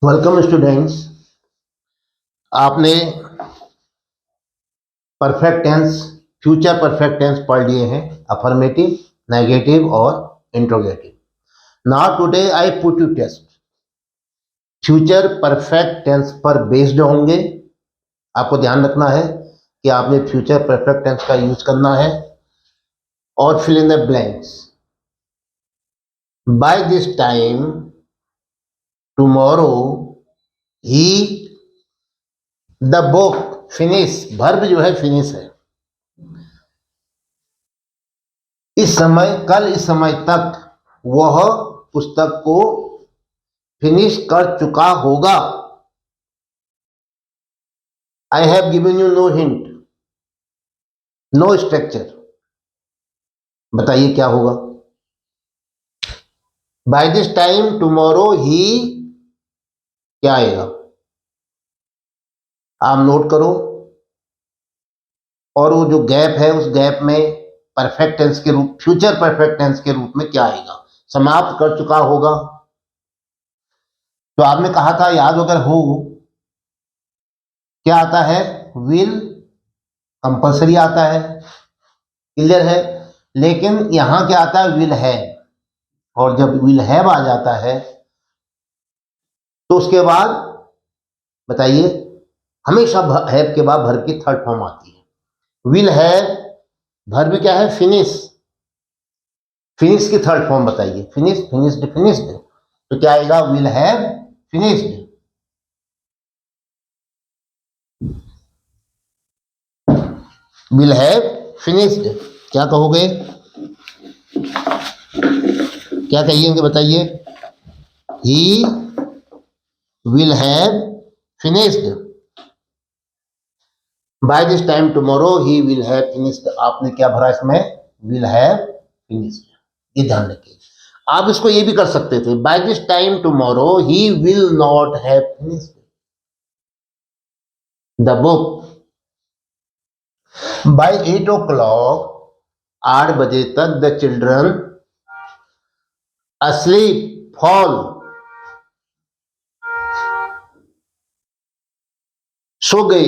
Welcome students. आपने perfect tense, future perfect tense पढ़ लिए हैं, अफर्मेटिव, नेगेटिव और interrogative. Now today I put you test. Future perfect tense पर based होंगे। आपको ध्यान रखना है कि आपने फ्यूचर परफेक्ट टेंस का यूज करना है। और fill in the blanks. By this time tomorrow he the book finish, verb जो है फिनिश है। इस समय, कल इस समय तक वह पुस्तक को फिनिश कर चुका होगा। I have given you no hint, no structure. बताइए क्या होगा। By this time tomorrow he क्या आएगा, आप नोट करो। और वो जो गैप है, उस गैप में परफेक्ट टेंस के रूप, फ्यूचर परफेक्ट टेंस के रूप में क्या आएगा, समाप्त कर चुका होगा। तो आपने कहा था, याद अगर हो, क्या आता है, विल कंपल्सरी आता है, क्लियर है। लेकिन यहां क्या आता है, विल है। और जब विल हैव आ जाता है तो उसके बाद बताइए, हमेशा हैव के बाद वर्ब की थर्ड फॉर्म आती है। विल हैव, वर्ब क्या है, फिनिश। फिनिश की थर्ड फॉर्म बताइए, फिनिश, फिनिश्ड, फिनिश्ड। तो क्या आएगा, will have finished. Will have finished. क्या कहोगे, क्या कहिएंगे बताइए। He will have finished by this time tomorrow, he will have finished. आपने क्या भरा इसमें, विल हैव फिनिश्ड। ये ध्यान रखिए। आप इसको ये भी कर सकते थे, by this time tomorrow he will not have finished the book. By 8 o'clock, 8 बजे तक, द चिल्ड्रन asleep, fall, सो गए,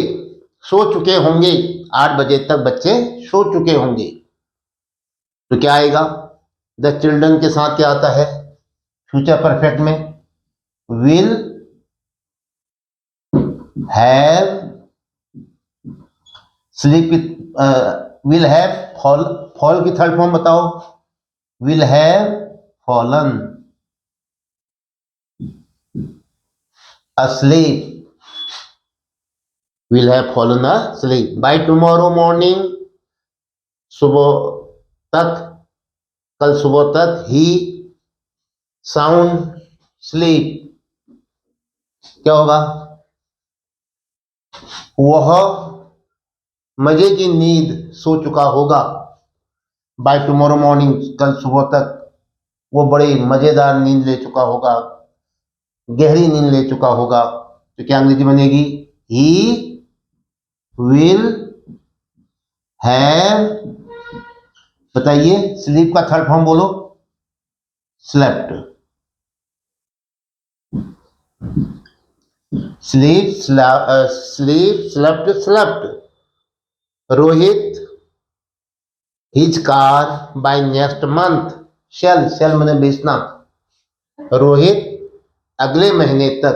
सो चुके होंगे। 8 बजे तक बच्चे सो चुके होंगे। तो क्या आएगा, द चिल्ड्रन के साथ क्या आता है फ्यूचर परफेक्ट में, will have sleep, will have fall, fall की थर्ड फॉर्म बताओ, will have fallen asleep, will have fallen asleep. By tomorrow morning, सुबह तक, कल सुबह तक, ही साउंड स्लीप। क्या होगा, वह मजे की नींद सो चुका होगा। बाय टुमारो मॉर्निंग, कल सुबह तक वो बड़ी मजेदार नींद ले चुका होगा, गहरी नींद ले चुका होगा। तो क्या अंग्रेजी बनेगी, ही विल हैव, बताइए स्लीप का थर्ड फॉर्म बोलो, slept. Sleep, sleep, slept, slept. Rohit his car by next month shall, shall मैंने बेचना। रोहित अगले महीने तक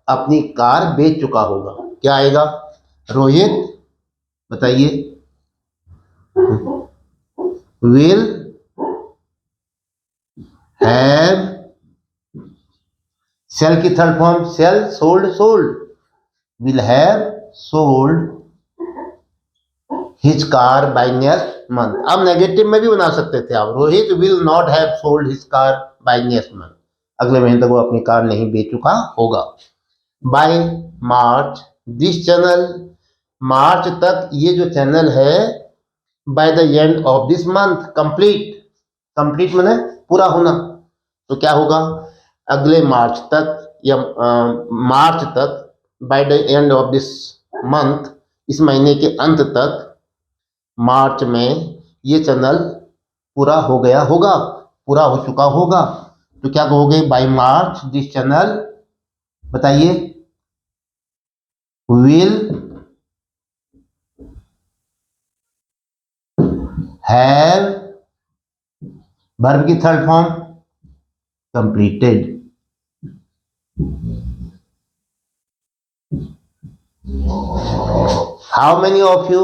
अपनी कार बेच चुका होगा। क्या आएगा, रोहित, बताइए, विल हैव, सेल की third form, sell, sold, sold, will have sold his car by next month. अब नेगेटिव में भी बना सकते थे आप, Rohit will not have sold his car by next month, अगले महीने तक वो अपनी कार नहीं बेच चुका होगा। बाय मार्च, दिस चैनल, मार्च तक ये जो चैनल है, by the end of this month complete, complete माने पूरा होना। तो क्या होगा, अगले मार्च तक, या मार्च तक, by the end of this month, इस महीने के अंत तक, मार्च में ये चैनल पूरा हो गया होगा, पूरा हो चुका होगा। तो क्या कहोगे? बाय मार्च दिस चैनल, बताइए, विल हैव, वर्ब की third form completed. How many of you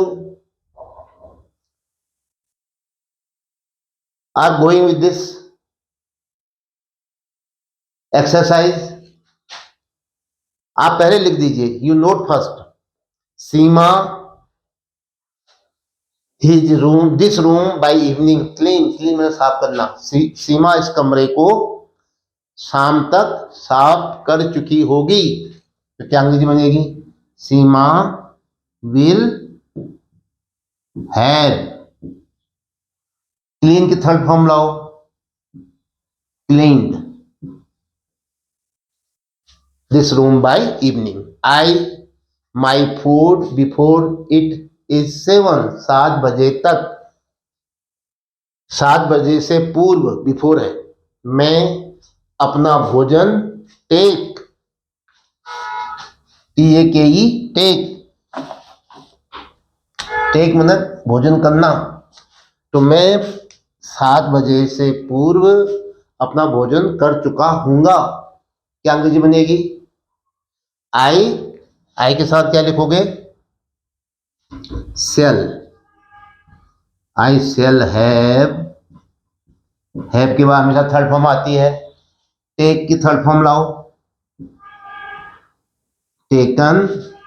are going with this exercise? आप पहले लिख दीजिए, you note first, Seema his room, this room by evening, clean, clean में साफ करना, सीमा इस कमरे को शाम तक साफ कर चुकी होगी। तो क्या अंग्रेजी बनेगी? सीमा विल हैव, क्लीन की थर्ड फॉर्म लाओ, cleaned this room by evening. I my food before it is 7, 7 बजे तक, 7 बजे से पूर्व, बिफोर है, मैं अपना भोजन टेक, TAKE, टेक, टेक मतलब भोजन करना, तो मैं 7 बजे से पूर्व अपना भोजन कर चुका हूँगा। क्या अंग्रेजी बनेगी? आई के साथ क्या लिखोगे? शेल, आई शेल हैव के बाद हमेशा थर्ड फॉर्म आती है। टेक की थर्ड फॉर्म लाओ, taken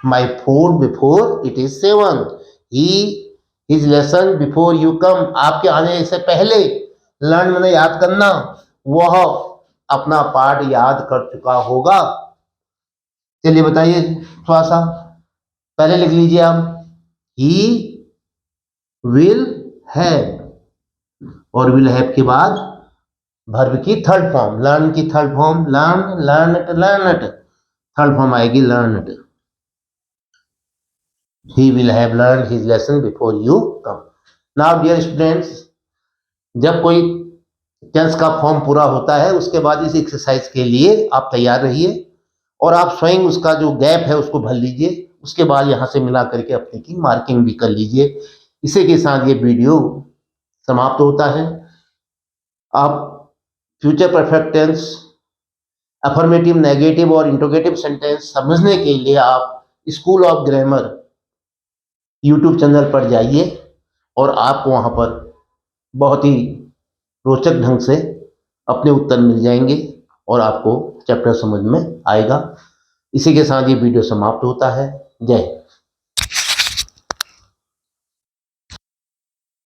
my food before it is 7, his lesson before you come, आपके आने से पहले, लर्न मैंने याद करना, वह अपना पाठ याद कर चुका होगा। चलिए बताइए थोड़ा सा, पहले लिख लीजिए आप, ही विल हैव, और विल हैव के बाद वर्ब की थर्ड फॉर्म, लर्न की third form, learn, learned, learned, third form आएगी learned. He will have learned his lesson before you come. Now dear students, जब कोई टेंस का फॉर्म पूरा होता है उसके बाद इस एक्सरसाइज के लिए आप तैयार रहिए और आप स्वयं उसका जो गैप है उसको भर लीजिए। उसके बाद यहाँ से मिला करके अपने की मार्किंग भी कर लीजिए। इसी के साथ ये वीडियो समाप्त होता है। आप future perfect tense, affirmative, negative और इंट्रोगेटिव सेंटेंस समझने के लिए आप school of grammar YouTube channel पर जाइए और आपको वहाँ पर बहुत ही रोचक ढंग से अपने उत्तर मिल जाएंगे और आपको चैप्टर समझ में आएगा। इसी के साथ ये वीडियो समाप्त होता है। जय हिंद।